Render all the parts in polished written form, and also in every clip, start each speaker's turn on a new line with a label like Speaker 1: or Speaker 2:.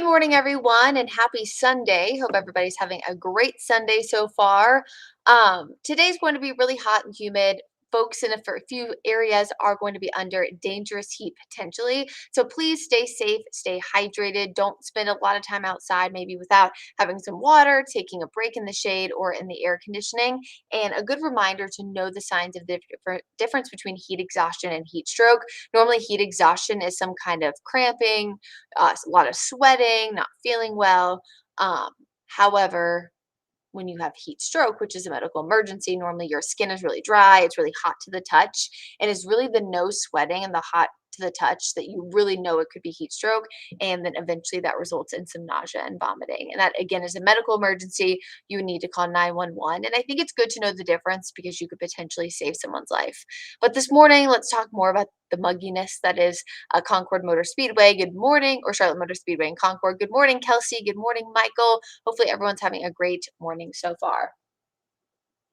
Speaker 1: Good morning, everyone, and happy Sunday. Hope everybody's having a great Sunday so far. Today's going to be really hot and humid. Folks in a few areas are going to be under dangerous heat potentially. So please stay safe, stay hydrated. Don't spend a lot of time outside, maybe without having some water, taking a break in the shade or in the air conditioning. And a good reminder to know the signs of the difference between heat exhaustion and heat stroke. Normally, heat exhaustion is some kind of cramping, a lot of sweating, not feeling well. However, when you have heat stroke, which is a medical emergency, normally your skin is really dry, it's really hot to the touch, and it's really the nose sweating and the hot to the touch that you really know it could be heat stroke. And then eventually that results in some nausea and vomiting. And that, again, is a medical emergency. You need to call 911. And I think it's good to know the difference because you could potentially save someone's life. But this morning, let's talk more about the mugginess that is Concord Motor Speedway. Good morning, or Charlotte Motor Speedway in Concord. Good morning, Kelsey. Good morning, Michael. Hopefully everyone's having a great morning so far.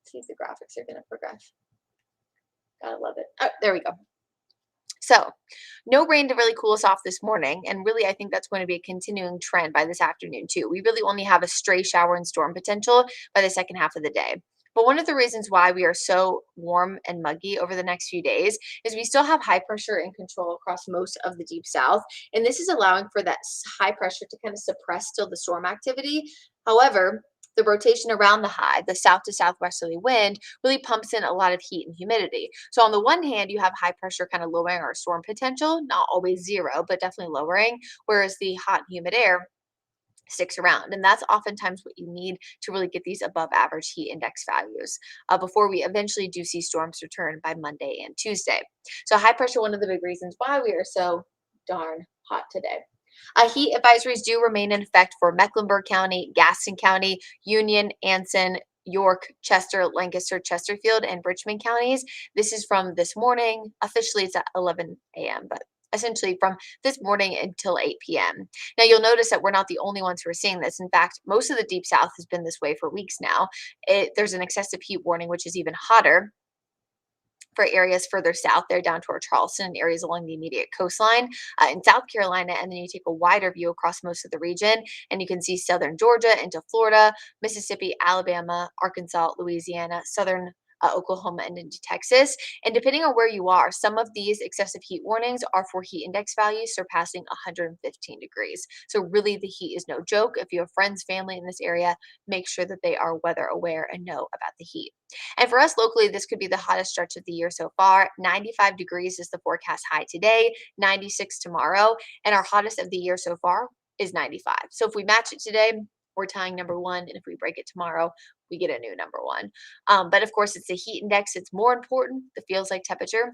Speaker 1: Let's see if the graphics are going to progress. Gotta love it. Oh, there we go. So, no rain to really cool us off this morning, and really I think that's going to be a continuing trend by this afternoon too. We really only have a stray shower and storm potential by the second half of the day. But one of the reasons why we are so warm and muggy over the next few days is we still have high pressure and control across most of the deep south, and this is allowing for that high pressure to kind of suppress still the storm activity. However, the rotation around the high, the south to southwesterly wind, really pumps in a lot of heat and humidity. So on the one hand, you have high pressure kind of lowering our storm potential, not always zero, but definitely lowering, whereas the hot and humid air sticks around. And that's oftentimes what you need to really get these above average heat index values before we eventually do see storms return by Monday and Tuesday. So high pressure, one of the big reasons why we are so darn hot today. Heat advisories do remain in effect for Mecklenburg County, Gaston County, Union, Anson, York, Chester, Lancaster, Chesterfield, and Richmond counties. This is from this morning. Officially, it's at 11 a.m., but essentially from this morning until 8 p.m. Now, you'll notice that we're not the only ones who are seeing this. In fact, most of the Deep South has been this way for weeks now. There's an excessive heat warning, which is even hotter for areas further south there down toward Charleston and areas along the immediate coastline in South Carolina. And then you take a wider view across most of the region and you can see southern Georgia into Florida, Mississippi, Alabama, Arkansas, Louisiana, southern Oklahoma, and into Texas. And depending on where you are, some of these excessive heat warnings are for heat index values surpassing 115 degrees. So really the heat is no joke. If you have friends, family in this area, make sure that they are weather aware and know about the heat. And for us locally, this could be the hottest stretch of the year so far. 95 degrees is the forecast high today, 96 tomorrow, and our hottest of the year so far is 95. So if we match it today, we're tying number one, and if we break it tomorrow, we get a new number one. But of course, it's the heat index. It's more important. The feels like temperature.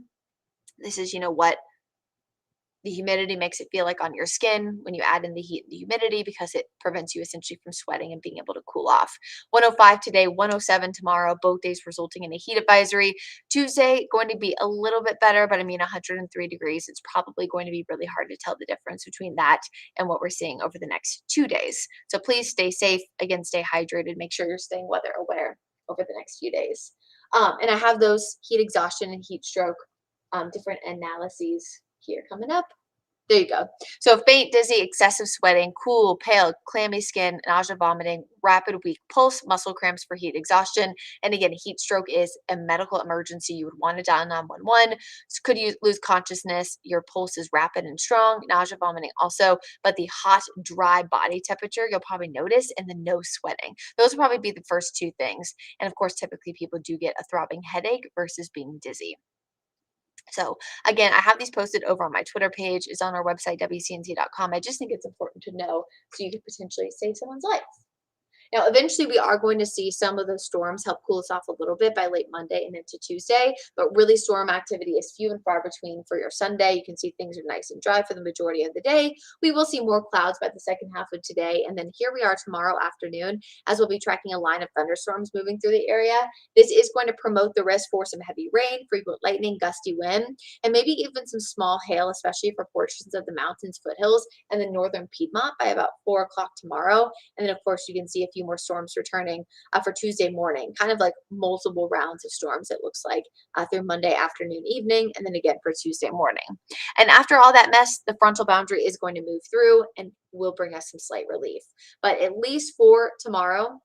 Speaker 1: This is, what the humidity makes it feel like on your skin when you add in the heat and the humidity because it prevents you essentially from sweating and being able to cool off. 105 today, 107 tomorrow, both days resulting in a heat advisory. Tuesday going to be a little bit better, but 103 degrees. It's probably going to be really hard to tell the difference between that and what we're seeing over the next 2 days. So please stay safe. Again, stay hydrated. Make sure you're staying weather aware over the next few days. And I have those heat exhaustion and heat stroke different analyses here coming up. There you go. So faint, dizzy, excessive sweating, cool, pale, clammy skin, nausea, vomiting, rapid, weak pulse, muscle cramps for heat exhaustion. And again, heat stroke is a medical emergency. You would want to dial 911. So could you lose consciousness? Your pulse is rapid and strong, nausea, vomiting also, but the hot, dry body temperature you'll probably notice, and the no sweating. Those will probably be the first two things. And of course, typically people do get a throbbing headache versus being dizzy. So again, I have these posted over on my Twitter page. It's on our website, WCNC.com. I just think it's important to know so you could potentially save someone's life. Now, eventually, we are going to see some of those storms help cool us off a little bit by late Monday and into Tuesday, but really storm activity is few and far between for your Sunday. You can see things are nice and dry for the majority of the day. We will see more clouds by the second half of today, and then here we are tomorrow afternoon as we'll be tracking a line of thunderstorms moving through the area. This is going to promote the risk for some heavy rain, frequent lightning, gusty wind, and maybe even some small hail, especially for portions of the mountains, foothills, and the northern Piedmont by about 4 o'clock tomorrow. And then, of course, you can see a few more storms returning for Tuesday morning, kind of like multiple rounds of storms, it looks like, through Monday afternoon, evening, and then again for Tuesday morning. And after all that mess, the frontal boundary is going to move through and will bring us some slight relief. But at least for tomorrow,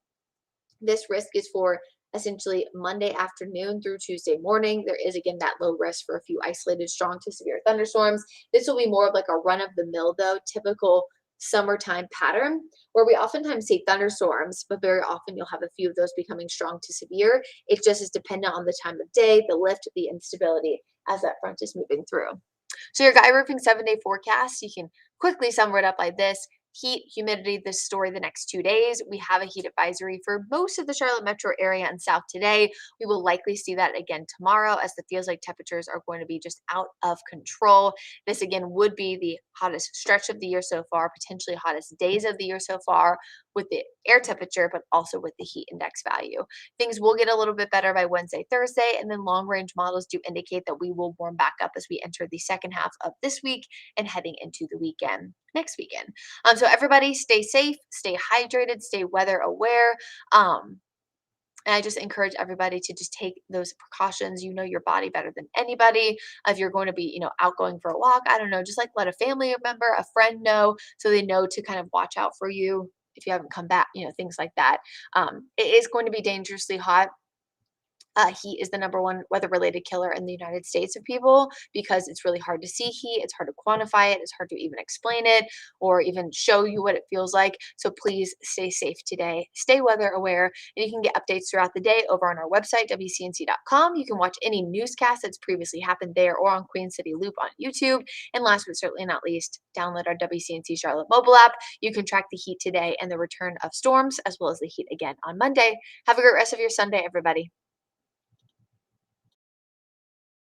Speaker 1: this risk is for essentially Monday afternoon through Tuesday morning. There is again that low risk for a few isolated strong to severe thunderstorms. This will be more of like a run of the mill, though, typical summertime pattern where we oftentimes see thunderstorms, but very often you'll have a few of those becoming strong to severe. It just is dependent on the time of day, the lift, the instability as that front is moving through. So your Guy Roofing 7-day forecast, you can quickly sum it up like this. Heat, humidity, this story the next 2 days. We have a heat advisory for most of the Charlotte metro area and south today. We will likely see that again tomorrow as the feels like temperatures are going to be just out of control. This again would be the hottest stretch of the year so far, potentially hottest days of the year so far with the air temperature, but also with the heat index value. Things will get a little bit better by Wednesday, Thursday, and then long range models do indicate that we will warm back up as we enter the second half of this week and heading into the weekend, next weekend. So everybody stay safe, stay hydrated, stay weather aware. And I just encourage everybody to just take those precautions. You know your body better than anybody. If you're going to be, out going for a walk, I don't know, just like let a family member, a friend know so they know to kind of watch out for you if you haven't come back, things like that. It is going to be dangerously hot. Heat is the number one weather-related killer in the United States of people because it's really hard to see heat. It's hard to quantify it. It's hard to even explain it or even show you what it feels like. So please stay safe today. Stay weather aware. And you can get updates throughout the day over on our website, WCNC.com. You can watch any newscast that's previously happened there or on Queen City Loop on YouTube. And last but certainly not least, download our WCNC Charlotte mobile app. You can track the heat today and the return of storms as well as the heat again on Monday. Have a great rest of your Sunday, everybody.